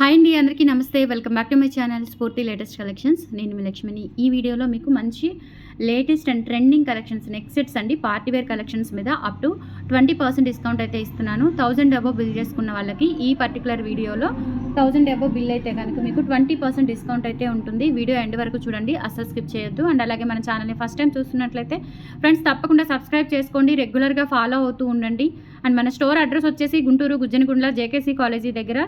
Hi అండి, అందరికీ నమస్తే. Welcome back to my channel స్ఫూర్తి లేటెస్ట్ కలెక్షన్స్. నేను మీ లక్ష్మిని. ఈ వీడియోలో మీకు మంచి latest and trending collections neck sets అండి, పార్టీ వేర్ కలెక్షన్స్ మీద అప్ టు 20% డిస్కౌంట్ అయితే ఇస్తున్నాను. 1000 అబోవ్ బిల్ చేసుకున్న వాళ్ళకి ఈ పర్టికులర్ వీడియోలో 1000 అబోవ్ బిల్ అయితే కనుక మీకు 20% డిస్కౌంట్ అయితే ఉంటుంది. వీడియో ఎండ్ వరకు చూడండి, అస్సలు స్కిప్ చేయొద్దు. అండ్ అలాగే మన ఛానల్ని ఫస్ట్ టైం చూస్తున్నట్లయితే ఫ్రెండ్స్ తప్పకుండా సబ్స్క్రైబ్ చేసుకోండి, రెగ్యులర్గా ఫాలో అవుతూ ఉండండి. అండ్ మన స్టోర్ అడ్రస్ వచ్చేసి గుంటూరు గుజ్జనగుండ్ల జేకేసీ కాలేజీ దగ్గర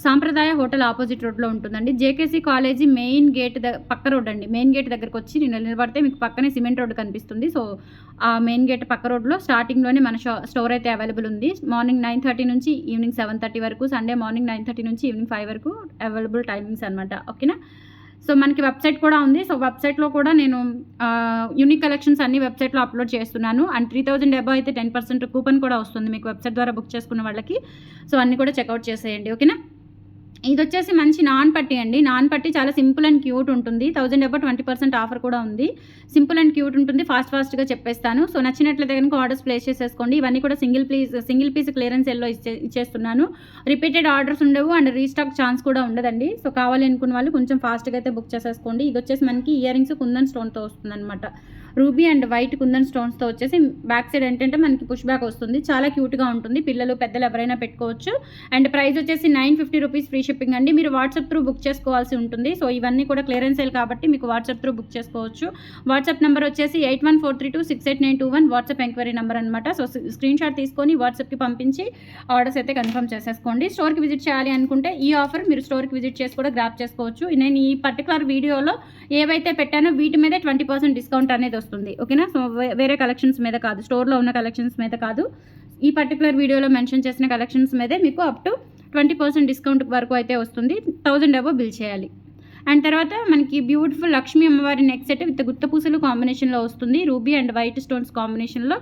సాంప్రదాయ హోటల్ ఆపోజిట్ రోడ్లో ఉంటుందండి. జేకేసీ కాలేజీ మెయిన్ గేట్ పక్క రోడ్ అండి. మెయిన్ గేట్ దగ్గరకు వచ్చి నేను నిలబడితే మీకు పక్కనే సిమెంట్ రోడ్ కనిపిస్తుంది. సో ఆ మెయిన్ గేట్ పక్క రోడ్లో స్టార్టింగ్లోనే మన స్టోర్ అయితే అవైలబుల్ ఉంది. మార్నింగ్ 9:30 నుంచి ఈవినింగ్ 7:30 వరకు, సండే మార్నింగ్ 9:30 నుంచి ఈవినింగ్ 5 వరకు అవైలబుల్ టైమింగ్స్ అనమాట. ఓకేనా. సో మనకి వెబ్సైట్ కూడా ఉంది. సో వెబ్సైట్లో కూడా నేను యూనిక్ కలెక్షన్స్ అన్ని వెబ్సైట్లో అప్లోడ్ చేస్తున్నాను. అండ్ 3000 అబౌవ్ అయితే 10% కూపన్ కూడా వస్తుంది మీకు వెబ్సైట్ ద్వారా బుక్ చేసుకున్న వాళ్ళకి. సో అన్నీ కూడా చెక్అవుట్ చేసేయండి. ఓకేనా. ఇది వచ్చేసి మంచి నాన్ పట్టి అండి. నాన్ పట్టి చాలా సింపుల్ అండ్ క్యూట్ ఉంటుంది. 1000 అబౌవ్ 20% ఆఫర్ కూడా ఉంది. సింపుల్ అండ్ క్యూట్ ఉంటుంది. ఫాస్ట్గా చెప్పేస్తాను. సో నచ్చినట్లయితే కనుక ఆర్డర్స్ ప్లేస్ చేసేసుకోండి. ఇవన్నీ కూడా సింగిల్ పీస్ క్లియరెన్స్ సెల్లో ఇచ్చేస్తున్నాను. రిపీటెడ్ ఆర్డర్స్ ఉండవు అండ్ రీస్టాక్ ఛాన్స్ కూడా ఉండదండి. సో కావాలి అనుకున్న వాళ్ళు కొంచెం ఫాస్ట్గా అయితే బుక్ చేసేసుకోండి. ఇది వచ్చేసి మనకి ఇయర్ రింగ్స్ కుందన్ స్టోన్తో వస్తుంది అనమాట. రూబీ అండ్ వైట్ కుందన్ స్టోన్స్తో వచ్చేసి బ్యాక్ సైడ్ ఏంటంటే మనకి పుష్ బ్యాక్ వస్తుంది. చాలా క్యూట్గా ఉంటుంది. పిల్లలు పెద్దలు ఎవరైనా పెట్టుకోవచ్చు. అండ్ ప్రైస్ వచ్చేసి 950 రూపీస్ ఫ్రీ షిప్పింగ్ అండి. మీరు వాట్సాప్ త్రూ బుక్ చేసుకోవాల్సి ఉంటుంది. సో ఇవన్నీ కూడా క్లియరెన్స్ సేల్ కాబట్టి మీకు వాట్సాప్ త్రూ బుక్ చేసుకోవచ్చు. వాట్సాప్ నెంబర్ వచ్చేసి 8143268921 వాట్సాప్ ఎంక్వైరీ నెంబర్ అనమాట. సో స్క్రీన్ షాట్ తీసుకొని వాట్సాప్కి పంపించి ఆర్డర్స్ అయితే కన్ఫర్మ్ చేసేసుకోండి. స్టోర్కి విజిట్ చేయాలి అనుకుంటే ఈ ఆఫర్ మీరు స్టోర్కి విజిట్ చేసి కూడా గ్రాప్ చేసుకోవచ్చు. నేను ఈ పర్టికులర్ వీడియోలో ఏవైతే పెట్టానో వీటి మీద 20% డిస్కౌంట్ అనేది వస్తుంది. ఓకేనా. సో వేరే కలెక్షన్స్ మీద కాదు, స్టోర్లో ఉన్న కలెక్షన్స్ మీద కాదు, ఈ పర్టికులర్ వీడియోలో మెన్షన్ చేసిన కలెక్షన్స్ మీదే మీకు అప్ టు 20% డిస్కౌంట్ వరకు అయితే వస్తుంది. 1000 అబౌవ్ బిల్ చేయాలి. అండ్ తర్వాత మనకి బ్యూటిఫుల్ లక్ష్మీ అమ్మవారి నెక్ సెట్ విత్ గుత్తపూసలు కాంబినేషన్లో వస్తుంది. రూబీ అండ్ వైట్ స్టోన్స్ కాంబినేషన్లో.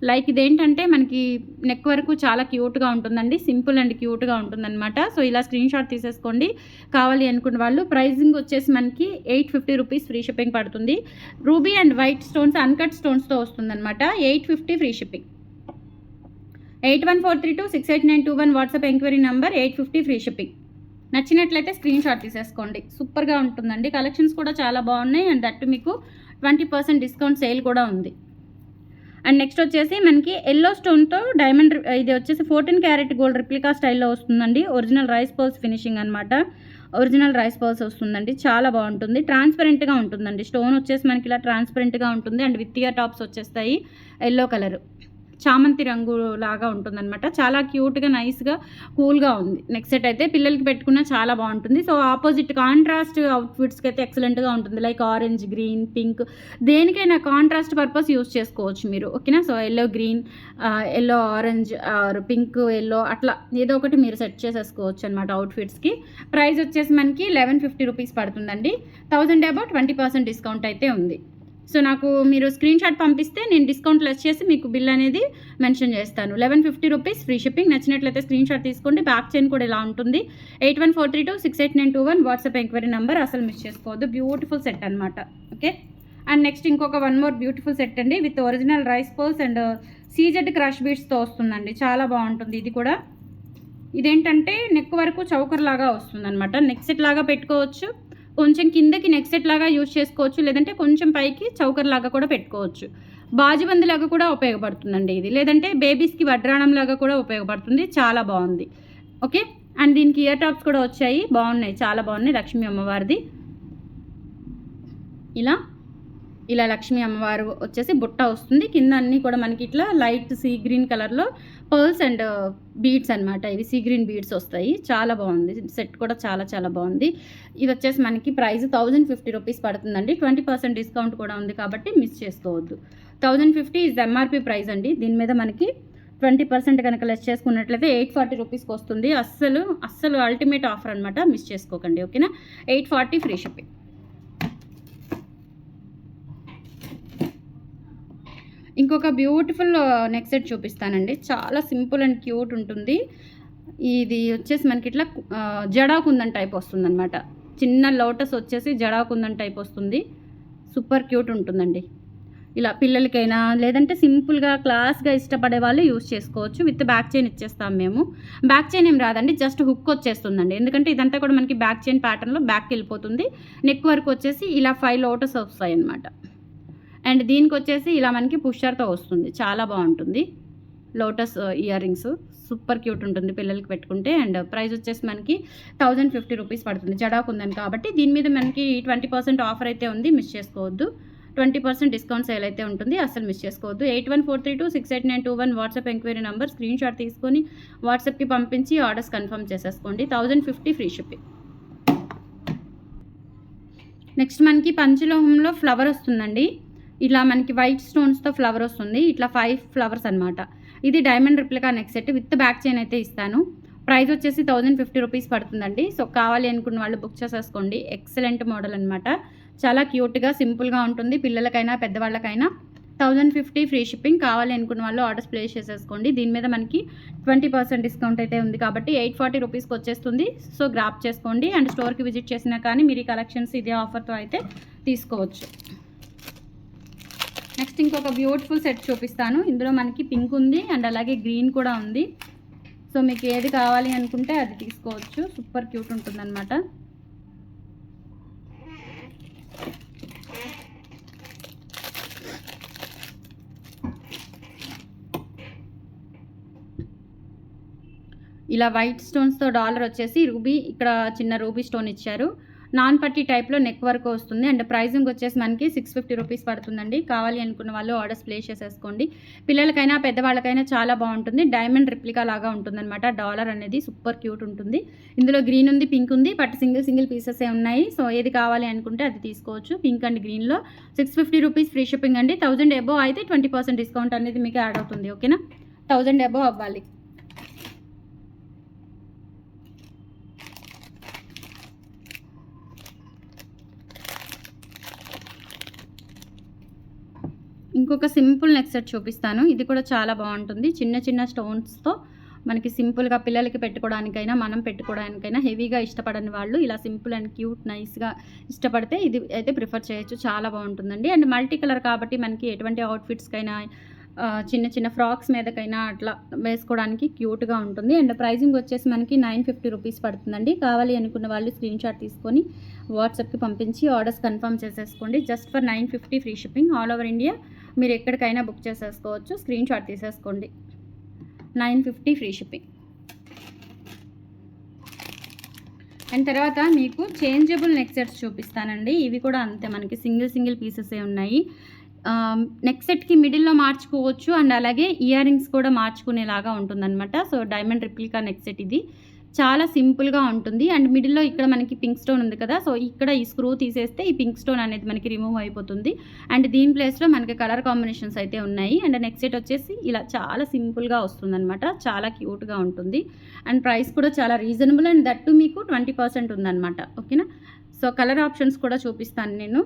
లైక్ ఇదేంటంటే మనకి నెక్ వరకు చాలా క్యూట్గా ఉంటుందండి. సింపుల్ అండ్ క్యూట్గా ఉంటుందన్నమాట. సో ఇలా స్క్రీన్ షాట్ తీసేసుకోండి కావాలి అనుకున్న వాళ్ళు. ప్రైజింగ్ వచ్చేసి మనకి 850 రూపీస్ ఫ్రీ షిప్పింగ్ పడుతుంది. Ruby and white stones uncut స్టోన్స్తో వస్తుందన్నమాట. 850 free shipping. 8143268921 WhatsApp enquiry number. 850 free shipping. నచ్చినట్లయితే స్క్రీన్ షాట్ తీసేసుకోండి. సూపర్గా ఉంటుందండి. కలెక్షన్స్ కూడా చాలా బాగున్నాయి. అండ్ దట్టు మీకు 20% డిస్కౌంట్ సేల్ కూడా ఉంది. అండ్ నెక్స్ట్ వచ్చేసి మనకి ఎల్లో స్టోన్తో డైమండ్, ఇది వచ్చేసి 14 క్యారెట్ గోల్డ్ రిప్లికా స్టైల్లో వస్తుందండి. ఒరిజినల్ రైస్ పర్ల్స్ ఫినిషింగ్ అనమాట. ఒరిజినల్ రైస్ పర్ల్స్ వస్తుందండి. చాలా బాగుంటుంది. ట్రాన్స్పరెంట్గా ఉంటుందండి. స్టోన్ వచ్చేసి మనకి ఇలా ట్రాన్స్పరెంట్గా ఉంటుంది. అండ్ విత్ ఇయర్ టాప్స్ వచ్చేస్తాయి. ఎల్లో కలర్ చామంతి రంగు లాగా ఉంటుందన్నమాట. చాలా క్యూట్గా నైస్గా కూల్గా ఉంది. నెక్స్ట్ సెట్ అయితే పిల్లలకి పెట్టుకున్న చాలా బాగుంటుంది. సో ఆపోజిట్ కాంట్రాస్ట్ అవుట్ఫిట్స్కి అయితే ఎక్సలెంట్గా ఉంటుంది. లైక్ ఆరెంజ్, గ్రీన్, పింక్, దేనికైనా కాంట్రాస్ట్ పర్పస్ యూస్ చేసుకోవచ్చు మీరు. ఓకేనా. So yellow green, yellow orange, pink yellow, అట్లా ఏదో ఒకటి మీరు సెట్ చేసేసుకోవచ్చు అనమాట అవుట్ఫిట్స్కి. ప్రైస్ వచ్చేసి మనకి 1150 రూపీస్ పడుతుందండి. 1000 అబౌవ్ 20% డిస్కౌంట్ అయితే ఉంది. సో నాకు మీరు స్క్రీన్ షాట్ పంపిస్తే నేను డిస్కౌంట్ లెస్ చేసి మీకు బిల్ అనేది మెన్షన్ చేస్తాను. 1150 రూపీస్ ఫ్రీ షిప్పింగ్. నచ్చినట్లయితే స్క్రీన్ షాట్ తీసుకోండి. బ్యాక్ చైన్ కూడా ఇలా ఉంటుంది. 8143268921 వాట్సాప్ ఎంక్వైరీ నెంబర్. అసలు మిస్ చేసుకోవద్దు. బ్యూటిఫుల్ సెట్ అనమాట. ఓకే. అండ్ నెక్స్ట్ ఇంకొక వన్ మోర్ బ్యూటిఫుల్ సెట్ అండి with original rice pearls and CZ crush బీడ్స్తో వస్తుందండి. చాలా బాగుంటుంది. ఇది కూడా ఇదేంటంటే నెక్ వరకు చౌకర్ లాగా వస్తుంది అనమాట. నెక్ సెట్ లాగా పెట్టుకోవచ్చు, కొంచెం కిందకి నెక్ సెట్ లాగా యూజ్ చేసుకోవచ్చు, లేదంటే కొంచెం పైకి చౌకర్ లాగా కూడా పెట్టుకోవచ్చు. బాజుబంది లాగా కూడా ఉపయోగపడుతుందండి ఇది, లేదంటే బేబీస్కి వడ్రాణం లాగా కూడా ఉపయోగపడుతుంది. చాలా బాగుంది. ఓకే. అండ్ దీనికి ఇయర్ టాప్స్ కూడా వచ్చాయి. బాగున్నాయి, చాలా బాగున్నాయి. లక్ష్మీ అమ్మవారిది ఇలా లక్ష్మీ అమ్మవారు వచ్చేసి బుట్ట వస్తుంది. కింద అన్నీ కూడా మనకి ఇట్లా లైట్ సీ గ్రీన్ కలర్లో పర్ల్స్ అండ్ బీడ్స్ అనమాట. ఇవి సీ గ్రీన్ బీడ్స్ వస్తాయి. చాలా బాగుంది. సెట్ కూడా చాలా చాలా బాగుంది. ఇది వచ్చేసి మనకి ప్రైస్ 1050 రూపీస్ పడుతుందండి. 20% డిస్కౌంట్ కూడా ఉంది కాబట్టి మిస్ చేసుకోవద్దు. 1050 ఇస్ ఎంఆర్పి ప్రైస్ అండి. దీని మీద మనకి 20% కనుక లెస్ చేసుకున్నట్లయితే 840 రూపీస్కి వస్తుంది. అస్సలు అల్టిమేట్ ఆఫర్ అనమాట. మిస్ చేసుకోకండి. ఓకేనా. 840 ఫ్రీ షిప్పింగ్. ఇంకొక బ్యూటిఫుల్ నెక్ సెట్ చూపిస్తానండి. చాలా సింపుల్ అండ్ క్యూట్ ఉంటుంది. ఇది వచ్చేసి మనకి ఇట్లా జడా కుందన్ టైప్ వస్తుంది అనమాట. చిన్న లోటస్ వచ్చేసి జడా కుందన్ టైప్ వస్తుంది. సూపర్ క్యూట్ ఉంటుందండి. ఇలా పిల్లలకైనా లేదంటే సింపుల్గా క్లాస్గా ఇష్టపడే వాళ్ళు యూస్ చేసుకోవచ్చు. విత్ బ్యాక్ చైన్ ఇచ్చేస్తాం మేము. బ్యాక్ చైన్ ఏం రాదండి, జస్ట్ హుక్ వచ్చేస్తుందండి. ఎందుకంటే ఇదంతా కూడా మనకి బ్యాక్ చైన్ ప్యాటర్న్లో బ్యాక్కి వెళ్ళిపోతుంది. నెక్ వరకు వచ్చేసి ఇలా 5 లోటస్ వస్తాయి అన్నమాట. అండ్ దీనికి వచ్చేసి ఇలా మనకి పుషర్తో వస్తుంది, చాలా బాగుంటుంది. Lotus ear rings super cute ఉంటుంది పిల్లలకి పెట్టుకుంటే. అండ్ ప్రైస్ వచ్చేసి మనకి 1050 రూపీస్ పడుతుంది. జడాకు ఉందని కాబట్టి దీని మీద మనకి 20% ఆఫర్ అయితే ఉంది, మిస్ చేసుకోవద్దు. 20% డిస్కౌంట్ సేల్ అయితే ఉంటుంది, అసలు మిస్ చేసుకోవద్దు. 8143268921 WhatsApp enquiry number, screen shot తీసుకొని వాట్సాప్కి పంపించి ఆర్డర్స్ కన్ఫర్మ్ చేసేసుకోండి. 1050 ఫ్రీ షిప్పింగ్. నెక్స్ట్ మనకి పంచలోహంలో ఫ్లవర్ వస్తుందండి. ఇలా మనకి వైట్ స్టోన్స్తో ఫ్లవర్ వస్తుంది. ఇట్లా 5 ఫ్లవర్స్ అనమాట. ఇది diamond replica neck set with back chain అయితే ఇస్తాను. ప్రైస్ వచ్చేసి 1050 రూపీస్ పడుతుందండి. సో కావాలి అనుకున్న వాళ్ళు బుక్ చేసేసుకోండి. ఎక్సలెంట్ మోడల్ అనమాట, చాలా క్యూట్గా సింపుల్గా ఉంటుంది. పిల్లలకైనా పెద్దవాళ్ళకైనా 1050 ఫ్రీ షిప్పింగ్. కావాలి అనుకున్న వాళ్ళు ఆర్డర్స్ ప్లేస్ చేసేసుకోండి. దీని మీద మనకి 20% డిస్కౌంట్ అయితే ఉంది కాబట్టి 840 రూపీస్కి వచ్చేస్తుంది. సో గ్రాప్ చేసుకోండి. అండ్ స్టోర్కి విజిట్ చేసినా కానీ మీరు ఈ కలెక్షన్స్ ఇదే ఆఫర్తో అయితే తీసుకోవచ్చు. నెక్స్ట్ ఇంకొక బ్యూటిఫుల్ సెట్ చూపిస్తాను. ఇందులో మనకి పింక్ ఉంది అండ్ అలాగే గ్రీన్ కూడా ఉంది. సో మీకు ఏది కావాలి అనుకుంటే అది తీసుకోవచ్చు. సూపర్ క్యూట్ ఉంటుందన్నమాట. ఇలా వైట్ స్టోన్స్తో డాలర్ వచ్చేసి రూబీ, ఇక్కడ చిన్న రూబీ స్టోన్ ఇచ్చారు. నాన్ పట్టీ టైప్లో నెక్ వర్క్ వస్తుంది. అండ్ ప్రైజింగ్ వచ్చేసి మనకి 650 రూపీస్ పడుతుందండి. కావాలి అనుకున్న వాళ్ళు ఆర్డర్స్ ప్లేస్ చేసేసుకోండి. పిల్లలకైనా పెద్దవాళ్ళకైనా చాలా బాగుంటుంది. డైమండ్ రిప్లికా లాగా ఉంటుందన్నమాట. డాలర్ అనేది సూపర్ క్యూట్ ఉంటుంది. ఇందులో గ్రీన్ ఉంది, పింక్ ఉంది, బట్ సింగిల్ పీసెసే ఉన్నాయి. సో ఏది కావాలి అనుకుంటే అది తీసుకోవచ్చు. పింక్ అండ్ గ్రీన్లో 650 రూపీస్ ఫ్రీ షిప్పింగ్ అండి. 1000 అబోవ్ అయితే 20% డిస్కౌంట్ అనేది మీకు యాడ్ అవుతుంది. ఓకేనా, 1000 అబోవ్ అవ్వాలి. ఇంకొక సింపుల్ నెక్ సెట్ చూపిస్తాను. ఇది కూడా చాలా బాగుంటుంది. చిన్న స్టోన్స్తో మనకి సింపుల్గా పిల్లలకి పెట్టుకోవడానికైనా మనం పెట్టుకోవడానికైనా హెవీగా ఇష్టపడని వాళ్ళు ఇలా సింపుల్ అండ్ క్యూట్ నైస్గా ఇష్టపడితే ఇది అయితే ప్రిఫర్ చేయొచ్చు. చాలా బాగుంటుందండి. అండ్ మల్టీ కలర్ కాబట్టి మనకి ఎటువంటి అవుట్ఫిట్స్కైనా చిన్న ఫ్రాక్స్ మీదకైనా అట్లా వేసుకోవడానికి క్యూట్గా ఉంటుంది. అండ్ ప్రైజింగ్ వచ్చేసి మనకి 950 రూపీస్ పడుతుందండి. కావాలి అనుకున్న వాళ్ళు స్క్రీన్ షాట్ తీసుకొని వాట్సాప్కి పంపించి ఆర్డర్స్ కన్ఫర్మ్ చేసేసుకోండి. Just for 950 free shipping. All over India మీరు ఎక్కడికైనా బుక్ చేసేసుకోవచ్చు. స్క్రీన్ షాట్ తీసేసుకోండి. 950 ఫ్రీ షిప్పింగ్. అండ్ తర్వాత మీకు చేంజబుల్ నెక్ సెట్స్ చూపిస్తానండి. ఇవి కూడా అంతే, మనకి సింగిల్ పీసెసే ఉన్నాయి. నెక్ సెట్కి మిడిల్లో మార్చుకోవచ్చు అండ్ అలాగే ఇయర్ రింగ్స్ కూడా మార్చుకునేలాగా ఉంటుందన్నమాట. So diamond replica neck set ఇది చాలా సింపుల్గా ఉంటుంది. అండ్ మిడిల్లో ఇక్కడ మనకి పింక్ స్టోన్ ఉంది కదా, సో ఇక్కడ ఈ స్క్రూ తీసేస్తే ఈ పింక్ స్టోన్ అనేది మనకి రిమూవ్ అయిపోతుంది. అండ్ దీని ప్లేస్లో మనకి కలర్ కాంబినేషన్స్ అయితే ఉన్నాయి. అండ్ నెక్ సెట్ వచ్చేసి ఇలా చాలా సింపుల్గా వస్తుందన్నమాట. చాలా క్యూట్గా ఉంటుంది. అండ్ ప్రైస్ కూడా చాలా రీజనబుల్ అండ్ దట్టు మీకు 20% ఉందన్నమాట. ఓకేనా, సో కలర్ ఆప్షన్స్ కూడా చూపిస్తాను నేను.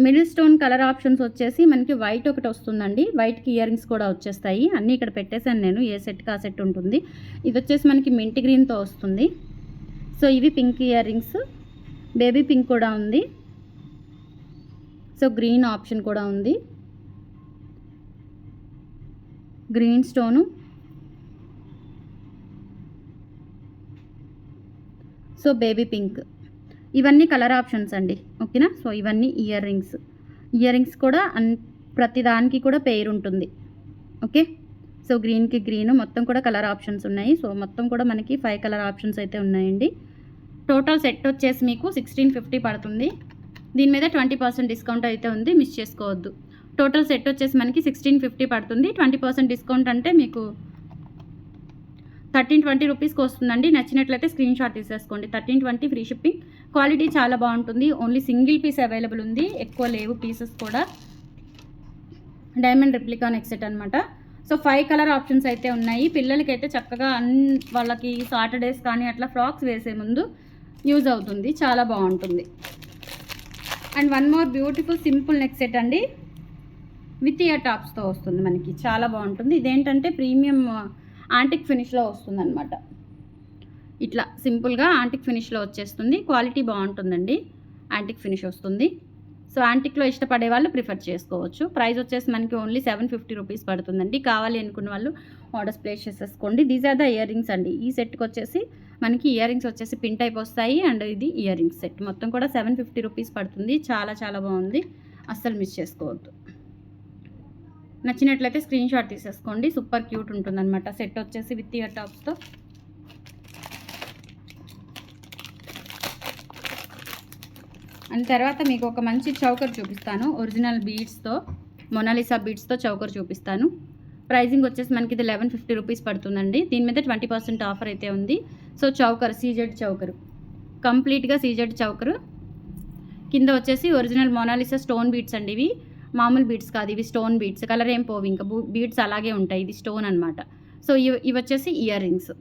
మిడిల్ స్టోన్ కలర్ ఆప్షన్స్ వచ్చేసి మనకి వైట్ ఒకటి వస్తుందండి. వైట్కి ఇయర్ రింగ్స్ కూడా వచ్చేస్తాయి. అన్నీ ఇక్కడ పెట్టేశాను నేను, ఏ సెట్కి ఆ సెట్ ఉంటుంది. ఇది వచ్చేసి మనకి మింట్ గ్రీన్తో వస్తుంది. సో ఇవి pink ear rings, baby pink కూడా ఉంది. సో గ్రీన్ ఆప్షన్ కూడా ఉంది. Green stone, so baby pink, ఇవన్నీ కలర్ ఆప్షన్స్ అండి. ఓకేనా, సో ఇవన్నీ ఇయర్ రింగ్స్ కూడా ప్రతిదానికి కూడా పెయిర్ ఉంటుంది. ఓకే, సో గ్రీన్కి గ్రీన్ మొత్తం కూడా కలర్ ఆప్షన్స్ ఉన్నాయి. సో మొత్తం కూడా మనకి 5 కలర్ ఆప్షన్స్ అయితే ఉన్నాయండి. టోటల్ సెట్ వచ్చేసి మీకు 1650 పడుతుంది. దీని మీద 20% డిస్కౌంట్ అయితే ఉంది, మిస్ చేసుకోవద్దు. టోటల్ సెట్ వచ్చేసి మనకి 1650 పడుతుంది. 20% డిస్కౌంట్ అంటే మీకు 1320 రూపీస్కి వస్తుందండి. నచ్చినట్లయితే స్క్రీన్ షాట్ తీసేసుకోండి. 1320 ఫ్రీ షిప్పింగ్. క్వాలిటీ చాలా బాగుంటుంది. ఓన్లీ సింగిల్ పీస్ అవైలబుల్ ఉంది, ఎక్కువ లేవు పీసెస్ కూడా. డైమండ్ రిప్లికా నెక్ సెట్ అనమాట. సో 5 కలర్ ఆప్షన్స్ అయితే ఉన్నాయి. పిల్లలకైతే చక్కగా వాళ్ళకి సాటర్డేస్ కానీ అట్లా ఫ్రాక్స్ వేసే ముందు యూజ్ అవుతుంది, చాలా బాగుంటుంది. And one more beautiful simple neck set అండి, విత్ ఇయర్ టాప్స్తో వస్తుంది మనకి. చాలా బాగుంటుంది. ఇదేంటంటే ప్రీమియం యాంటిక్ ఫినిష్లో వస్తుందన్నమాట. ఇట్లా సింపుల్గా యాంటిక్ ఫినిష్లో వచ్చేస్తుంది. క్వాలిటీ బాగుంటుందండి, యాంటిక్ ఫినిష్ వస్తుంది. సో యాంటిక్లో ఇష్టపడే వాళ్ళు ప్రిఫర్ చేసుకోవచ్చు. ప్రైస్ వచ్చేసి మనకి ఓన్లీ 750 రూపీస్ పడుతుందండి. కావాలి అనుకున్న వాళ్ళు ఆర్డర్స్ ప్లేస్ చేసేసుకోండి. These are the earrings అండి. ఈ సెట్కి వచ్చేసి మనకి ఇయర్ రింగ్స్ వచ్చేసి పిన్ టైప్ వస్తాయి అండ్ ఇది ఇయర్ రింగ్స్ సెట్ మొత్తం కూడా 750 రూపీస్ పడుతుంది. చాలా చాలా బాగుంది, అస్సలు మిస్ చేసుకోవద్దు. నచ్చినట్లయితే స్క్రీన్ షాట్ తీసేసుకోండి. సూపర్ క్యూట్ ఉంటుందన్నమాట సెట్ వచ్చేసి విత్ ఇయర్ టాప్స్తో. అండ్ తర్వాత మీకు ఒక మంచి చౌకర్ చూపిస్తాను. ఒరిజినల్ బీడ్స్తో, మొనాలిసా బీడ్స్తో చౌకర్ చూపిస్తాను. ప్రైజింగ్ వచ్చేసి మనకి ఇది 1150 రూపీస్ పడుతుందండి. దీని మీద 20% ఆఫర్ అయితే ఉంది. సో చౌకర్ సీజెడ్ చౌకరు, కంప్లీట్గా సీజెడ్ చౌకరు. కింద వచ్చేసి ఒరిజినల్ మొనాలిసా స్టోన్ బీడ్స్ అండి. ఇవి మామూలు బీడ్స్ కాదు, ఇవి స్టోన్ బీడ్స్. కలర్ ఏం పోవు, ఇంకా బీడ్స్ అలాగే ఉంటాయి. ఇది స్టోన్ అనమాట. సో ఇవి వచ్చేసి earrings.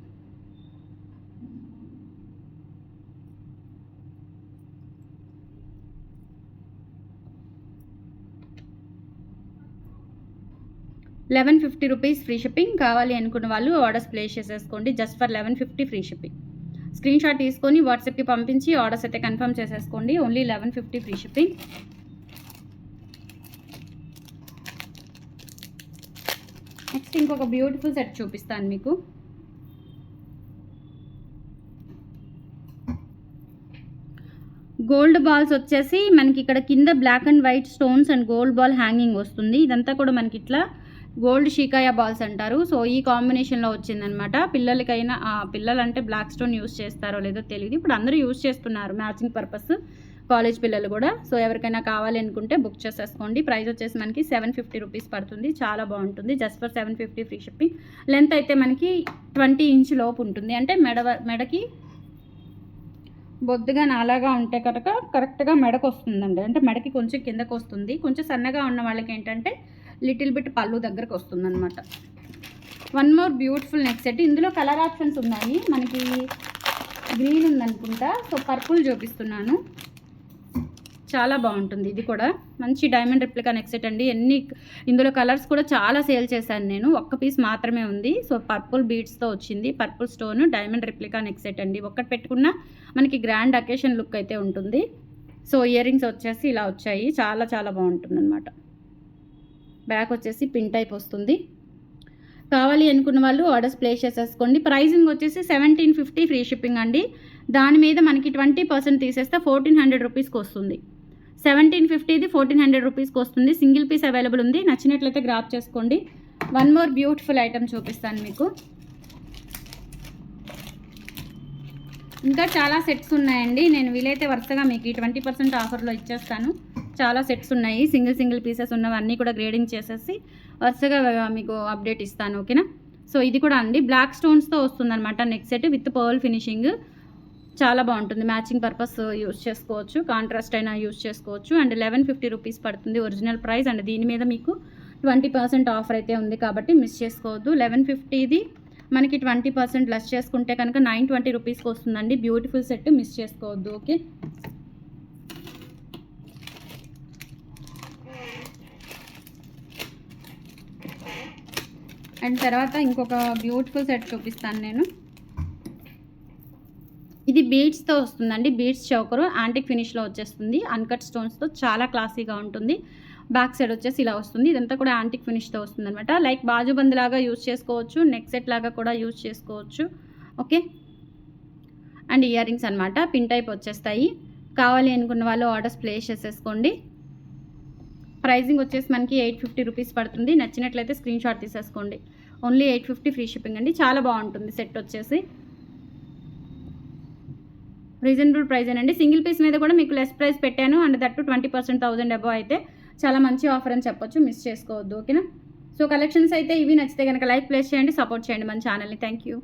$1150 rupees free shipping. కావాలి అనుకున్న వాళ్ళు ఆర్డర్స్ ప్లేస్ చేసేసుకోండి. Just for 1150 free shipping. Screenshot తీసుకొని వాట్సాప్కి పంపించి ఆర్డర్స్ అయితే కన్ఫర్మ్ చేసేసుకోండి. Only 1150 free shipping. నెక్స్ట్ ఇంకొక బ్యూటిఫుల్ సెట్ చూపిస్తాను మీకు. గోల్డ్ బాల్స్ వచ్చేసి మనకి ఇక్కడ కింద black and white stones and gold ball hanging వస్తుంది. ఇదంతా కూడా మనకి ఇట్లా గోల్డ్ షీకాయా బాల్స్ అంటారు. సో ఈ కాంబినేషన్లో వచ్చిందనమాట. పిల్లలకైనా, పిల్లలంటే బ్లాక్ స్టోన్ యూస్ చేస్తారో లేదో తెలియదు, ఇప్పుడు అందరూ యూస్ చేస్తున్నారు మ్యాచింగ్ పర్పస్, కాలేజ్ పిల్లలు కూడా. సో ఎవరికైనా కావాలి అనుకుంటే బుక్ చేసేసుకోండి. ప్రైస్ వచ్చేసి మనకి 750 రూపీస్ పడుతుంది. చాలా బాగుంటుంది. Just for 750 free shipping. Length అయితే మనకి 20 ఇంచ్ లోపు ఉంటుంది. అంటే మెడకి బొద్దుగా నాలాగా ఉంటే కనుక కరెక్ట్గా మెడకు వస్తుందండి. అంటే మెడకి కొంచెం కిందకు వస్తుంది. కొంచెం సన్నగా ఉన్న వాళ్ళకి ఏంటంటే లిటిల్ బిట్ పళ్ళు దగ్గరకు వస్తుంది అనమాట. One more beautiful neck set. ఇందులో కలర్ ఆప్షన్స్ ఉన్నాయి. మనకి గ్రీన్ ఉందనుకుంటా, సో పర్పుల్ చూపిస్తున్నాను. చాలా బాగుంటుంది. ఇది కూడా మంచి డైమండ్ రిప్లికా నెక్ సెట్ అండి. ఇందులో కలర్స్ కూడా చాలా సేల్ చేశాను నేను. ఒక్క పీస్ మాత్రమే ఉంది. సో పర్పుల్ బీడ్స్తో వచ్చింది. Purple stone diamond replica neck set అండి. ఒక్కటి పెట్టుకున్నా మనకి గ్రాండ్ అకేషన్ లుక్ అయితే ఉంటుంది. సో ఇయర్ రింగ్స్ వచ్చేసి ఇలా వచ్చాయి. చాలా చాలా బాగుంటుంది అనమాట. బ్యాక్ వచ్చేసి పిన్ టైప్ వస్తుంది. కావాలి అనుకున్న వాళ్ళు ఆర్డర్స్ ప్లేస్ చేసేసుకోండి. ప్రైజింగ్ వచ్చేసి 1750 ఫ్రీ షిప్పింగ్ అండి. దాని మీద మనకి 20% తీసేస్తే 1400 రూపీస్కి వస్తుంది. 1750ది 1400 రూపీస్కి వస్తుంది. సింగిల్ పీస్ అవైలబుల్ ఉంది. నచ్చినట్లయితే గ్రాప్ చేసుకోండి. వన్ మోర్ బ్యూటిఫుల్ ఐటమ్ చూపిస్తాను మీకు. ఇంకా చాలా సెట్స్ ఉన్నాయండి. నేను వీలైతే వరుసగా మీకు ఈ 20% ఆఫర్లో ఇచ్చేస్తాను. చాలా సెట్స్ ఉన్నాయి. సింగిల్ పీసెస్ ఉన్నవన్నీ కూడా గ్రేడింగ్ చేసేసి వరుసగా మీకు అప్డేట్ ఇస్తాను. ఓకేనా. సో ఇది కూడా అండి బ్లాక్ స్టోన్స్తో వస్తుందన్నమాట neck set with pearl finishing. చాలా బాగుంటుంది. మ్యాచింగ్ పర్పస్ యూస్ చేసుకోవచ్చు, కాంట్రాస్ట్ అయినా యూస్ చేసుకోవచ్చు. అండ్ 1150 రూపీస్ పడుతుంది ఒరిజినల్ ప్రైస్. అండ్ దీని మీద మీకు 20% ఆఫర్ అయితే ఉంది కాబట్టి మిస్ చేసుకోవద్దు. 1150ది మనకి 20% లెస్ చేసుకుంటే కనుక 920 రూపీస్కి వస్తుందండి. బ్యూటిఫుల్ సెట్, మిస్ చేసుకోవద్దు. ఓకే. అండ్ తర్వాత ఇంకొక బ్యూటిఫుల్ సెట్ చూపిస్తాను నేను. ఇది బీడ్స్తో వస్తుందండి. బీడ్స్ చౌకరు యాంటిక్ ఫినిష్లో వచ్చేస్తుంది. అన్కట్ స్టోన్స్తో చాలా క్లాసీగా ఉంటుంది. బ్యాక్ సైడ్ వచ్చేసి ఇలా వస్తుంది. ఇదంతా కూడా యాంటిక్ ఫినిష్తో వస్తుంది అనమాట. లైక్ బాజుబంద్ లాగా యూజ్ చేసుకోవచ్చు, నెక్ సెట్ లాగా కూడా యూజ్ చేసుకోవచ్చు. ఓకే. అండ్ ఇయర్ రింగ్స్ అనమాట పిన్ టైప్ వచ్చేస్తాయి. కావాలి అనుకున్న వాళ్ళు ఆర్డర్స్ ప్లేస్ చేసేసుకోండి. ప్రైజింగ్ వచ్చేసి మనకి 850 రూపీస్ పడుతుంది. నచ్చినట్లయితే స్క్రీన్ షాట్ తీసేసుకోండి. ఓన్లీ 850 ఫ్రీ షిప్పింగ్ అండి. చాలా బాగుంటుంది సెట్ వచ్చేసి. రీజనబుల్ ప్రైస్ అండి. సింగిల్ పీస్ మీద కూడా మీకు లెస్ ప్రైస్ పెట్టాను. అండ్ దట్టు 20% 1000 అబవ్ అయితే చాలా మంచి ఆఫర్ అని చెప్పొచ్చు. మిస్ చేసుకోవద్దు. ఓకేనా. సో కలెక్షన్స్ అయితే ఇవి. నచ్చితే కనుక లైక్ ప్లేస్ చేయండి, సపోర్ట్ చేయండి మన ఛానల్ని. Thank you.